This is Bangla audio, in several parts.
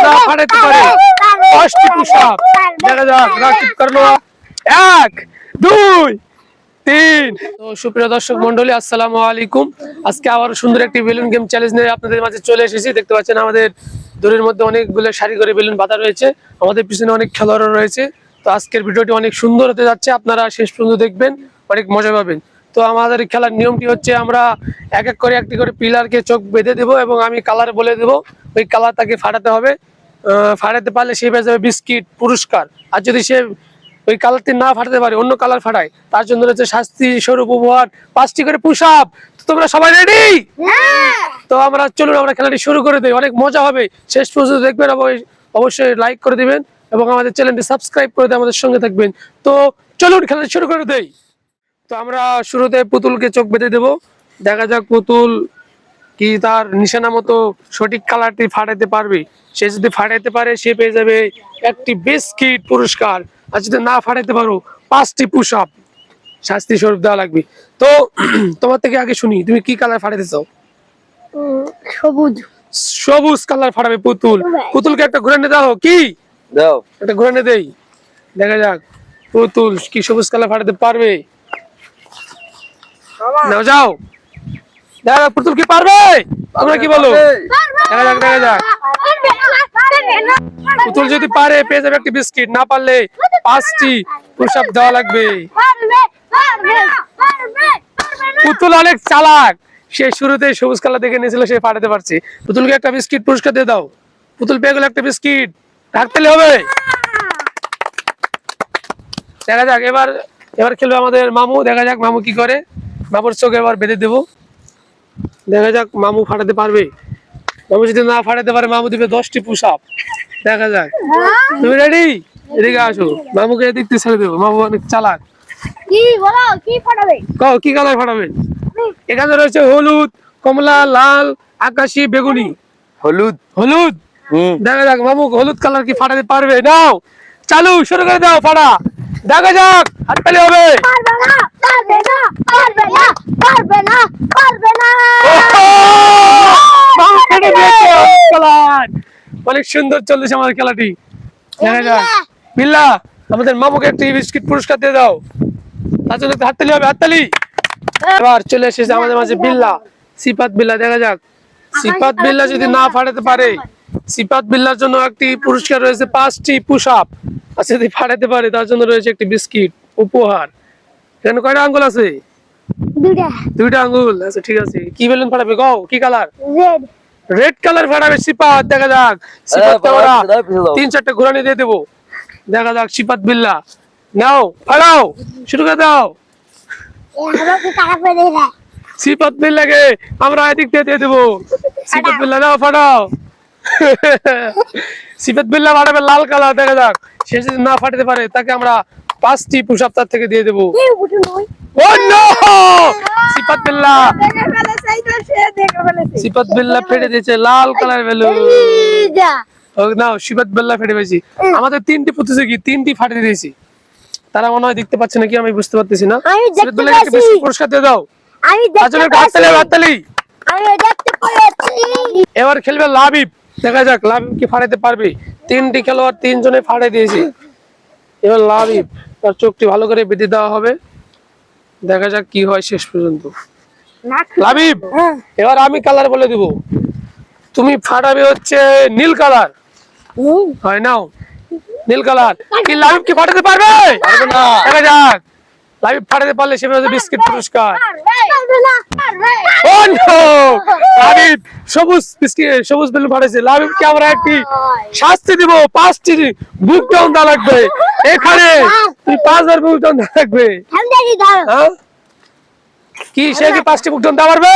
না ফাটাতে পারে 5টি পুশ আপ। দেখা যাক রাকিব করলো 1 2 3। তো সুপ্রিয় দর্শক মন্ডলী, আসসালামু আলাইকুম। আজকে আবার সুন্দর একটি বেলুন গেম চ্যালেঞ্জ নিয়ে আপনাদের মাঝে চলে এসেছি। দেখতে পাচ্ছেন আমাদের দড়ির মধ্যে অনেকগুলো সারি করে বেলুন বাঁধা রয়েছে, আমাদের পিছনে অনেক খেলোয়াড় রয়েছে। তো আজকের ভিডিওটি অনেক সুন্দর হতে যাচ্ছে, আপনারা শেষ পর্যন্ত দেখবেন, অনেক মজা পাবেন। তো আমাদের খেলার নিয়মটি হচ্ছে আমরা এক এক করে একটি করে পিলারকে চোখ বেঁধে দেবো এবং আমি কালার বলে দেবো, ওই কালার তাকে ফাটাতে হবে। ফাটাতে পারলে সে পেয়ে যাবে বিস্কিট পুরস্কার। আর যদি সে ওই কালারটি না ফাটাতে পারে, অন্য কালার ফাটায়, তার জন্য রয়েছে শাস্তি স্বরূপ উপহার 5টি করে পুশ আপ। তো তোমরা সবাই রেডি? তো আমরা চলুন আমরা খেলাটি শুরু করে দেই, অনেক মজা হবে, শেষ পর্যন্ত দেখবেন। অবশ্যই লাইক করে দিবেন এবং আমাদের চ্যানেলটি সাবস্ক্রাইব করে দিয়ে আমাদের সঙ্গে থাকবেন। তো চলুন খেলাটি শুরু করে দেই। তো আমরা শুরুতে পুতুলকে চোখ বেঁধে দেবো। দেখা যাক পুতুল কি তার নিশানা মতো সঠিক কালারটি ফাটাতে পারবে। সে যদি ফাটাতে পারে সে পেয়ে যাবে একটি বিস্কিট পুরস্কার, আর যদি না ফাটাতে পারো 5টি পুশ আপ শাস্তি স্বরূপ দেওয়া লাগবে। তো তোমার থেকে আগে শুনি, তুমি কি কালার ফাটাতে চাও? সবুজ। সবুজ কালার ফাটাবে পুতুল। পুতুলকে একটা ঘুরে নিয়ে দাও, কি দাও, একটা ঘুরে নিয়ে দেই। দেখা যাক পুতুল কি সবুজ কালার ফাটাতে পারবে। নাও যাও, দেখা যাক পুতুল কি পারবে, তোমরা কি বলো? দেখা যাক দেখা যাক। পুতুল যদি পারে পেয়ে যাবে একটি বিস্কিট, না পারলে 5টি পুশ আপ দেওয়া লাগবে। পুতুল অনেক চালাক, সে শুরুতে সবুজ কালার দেখে নিয়েছিল, সে ফাটাতে পারছে। পুতুলকে একটা বিস্কিট পুরস্কার দিয়ে দাও। পুতুল পেয়ে গেল একটা বিস্কিট, রাখতে হবে। দেখা যাক এবার খেলবে আমাদের মামু। দেখা যাক মামু কি করে। মামুর চোখে এবার বেঁধে দেবো। দেখা যাক মামু ফাটাতে পারবে। মামু যদি না ফাটাতে পারে মামু দিবে 10টি পুশ আপ। দেখা যাক, তুমি রেডি? এদিকে আসো, মামুকে এদিক দিয়ে ছেড়ে দেবো, মামু অনেক চালাক। কি বলো, কি ফাটাবে? কও কি কালার ফাটাবেন? এখানে রয়েছে হলুদ, কমলা, লাল, আকাশি, বেগুনি। হলুদ হলুদ। দেখা যাক মামু হলুদ কালার কি ফাটাতে পারবে। নাও চালু, শুরু করে দাও ফাটা। দেখা যাক, হাততালি হবে। পারবে না, পারবে না, পারবে না, পারবে না, পারবে না। মামু ফেটে দিয়েছে কালার। অনেক সুন্দর চলছে আমাদের খেলাটি। দেখা যাক বিল্লা, আমাদের মামুকে একটি বিস্কিট পুরস্কার দিয়ে দাও। তার জন্য হাততালি হবে, হাততালি। এবার চলে এসেছে আমাদের মাঝে বিল্লা, সিফাত বিল্লা। দেখা যাক সিফাত বিল্লা যদি না ফাটাতে পারে, সিফাত বিল্লার জন্য একটি পুরস্কার রয়েছে 5টি পুশ আপ। আর যদি ফাটাতে পারে তার জন্য রয়েছে একটি বিস্কিট উপহার। এখানে কয়টা আঙ্গুল আছে? দুইটা আঙ্গুল আছে। ঠিক আছে, কি বেলুন ফাটাবে? কও কি কালার? রেড। রেড কালার ফাটাবে সিফাত। দেখা যাক সিফাতকে আমরা 3-4টা ঘোরানি দিয়ে দেবো। দেখা যাক সিফাত বিল্লা, নাও ফাটাও, শুরু করে দাও। সিফাত বিল্লাকে আমরা এদিক দিয়ে দেবো। সিফাত বিল্লা নাও ফাটাও। সিফাত বিল্লা ফাটাবে লাল কালার। দেখা যাক সে যদি না ফাটাতে পারে তাকে আমরা 5টি পুশ আপ তার থেকে দিয়ে দেবো। ও নো, সিফাত বিল্লা, সিফাত বিল্লা ফেটে দিয়েছে লাল কালার বেলুন। নাও সিফাত বিল্লা ফেটে পেয়েছি। আমাদের 3টি প্রতিযোগী 3টি ফাটিয়ে দিয়েছি। তারা মনে হয় দেখতে পাচ্ছে নাকি আমি বুঝতে পারতেছি না। সিফাত বিল্লাকে একটা বিস্কিট পুরস্কার দিয়ে দাও। এবার খেলবে লাবিব। দেখা যাক লাবিব কি ফাটাতে পারবে। 3টি খেলোয়াড় 3 জনে ফাটাই দিয়েছে। এবার লাবিব, তার চোখটি ভালো করে বেঁধে দেওয়া হবে। দেখা যাক কি হয় শেষ পর্যন্ত। লাবিব, এবার আমি কালার বলে দিব, তুমি ফাটাবে হচ্ছে নীল কালার। হয় নাও নীল কালার। কি লাবিব কি ফাটাতে পারবে? পারবে না। দেখা যাক লাবিব ফাটাতে পারলে সে পাবে বিস্কিট পুরস্কার। ও নো, লাবিব সবুজ বিস্কিট, সবুজ বেলুন ফাটাইছে। লাবিবকে আমরা একটি শাস্তি দিব, 5টি বুক ডাউন দেওয়া লাগবে। এখানে তুই 5বার বুক ডাউন দেওয়া লাগবে। হ্যাঁ, কি সে কি 5টি বুক ডাউন দেওয়া পারবে?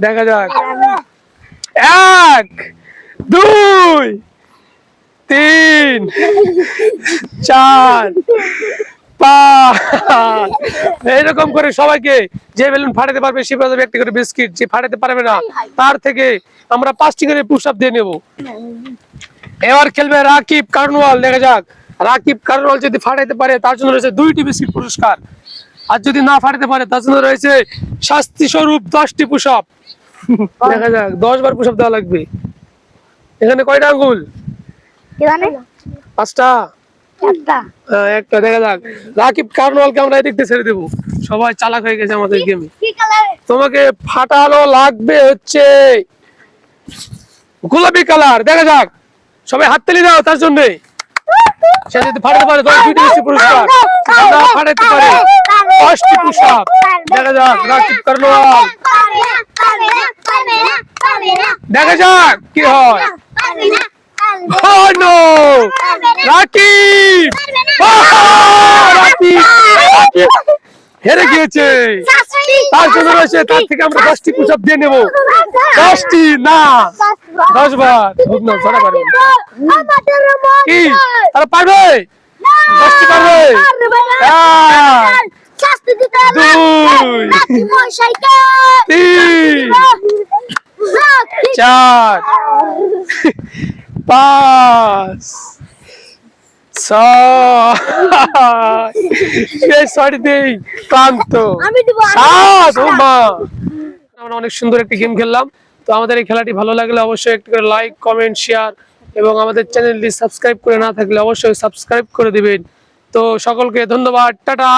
দেখা যাক 1 2 3 4 5। এইরকম করে সবাইকে যে বেলুন ফাটাতে পারবে সে পাবে একটি করে বিস্কিট, যে ফাটাতে পারবে না তার থেকে আমরা 5টি করে পুশ আপ দিয়ে নেব। এবার খেলবে রাকিব কারনওয়াল। দেখা যাক রাকিব কারনওয়াল যদি ফাটাতে পারে তার জন্য রয়েছে 2টি বিস্কিট পুরস্কার, আর যদি না ফাটাতে পারে তার জন্য রয়েছে শাস্তি স্বরূপ 10টি পুশ আপ। দেখা যাক 10 বার পুশ আপ দেওয়া লাগবে। এখানে কয়টা আঙ্গুল? কি জানে? 5টা। একটা। একটা দেখা যাক। রাকিব কারনওয়ালকে আমরা এদিক দিয়ে ছেড়ে দেবো, সবাই চালাক হয়ে গেছে আমাদের গেমে। কি কালার? তোমাকে ফাটানো লাগবে হচ্ছে গোলাপি কালার। দেখা যাক, সবাই হাততালি দাও তার জন্য। সে যদি ফাটাতে পারে তবে 2টি মিষ্টি পুরস্কার, আমরা ফাটাতে পারে 5টি পুশ আপ। দেখা যাক রাকিব কারনওয়াল, দেখা যাক কি হয়। Oh no! রাকিব! রাকিব হেরে গিয়েছে। তার জন্য রয়েছে, তার থেকে আমরা 10টি পুশ আপ দিয়ে নেবো। 10টি না, 10 বার। খুব না, ছড়া পারবে কি? তারা পারবে? 10টি পারবে? 1, 2, 3, 4, 5, 6, ক্লান্ত। 7, আমরা অনেক সুন্দর একটি গেম খেললাম। তো আমাদের এই খেলাটি ভালো লাগলে অবশ্যই একটু করে লাইক, কমেন্ট, শেয়ার এবং আমাদের চ্যানেলটি সাবস্ক্রাইব করে না থাকলে অবশ্যই সাবস্ক্রাইব করে দিবেন। তো সকলকে ধন্যবাদ, টাটা।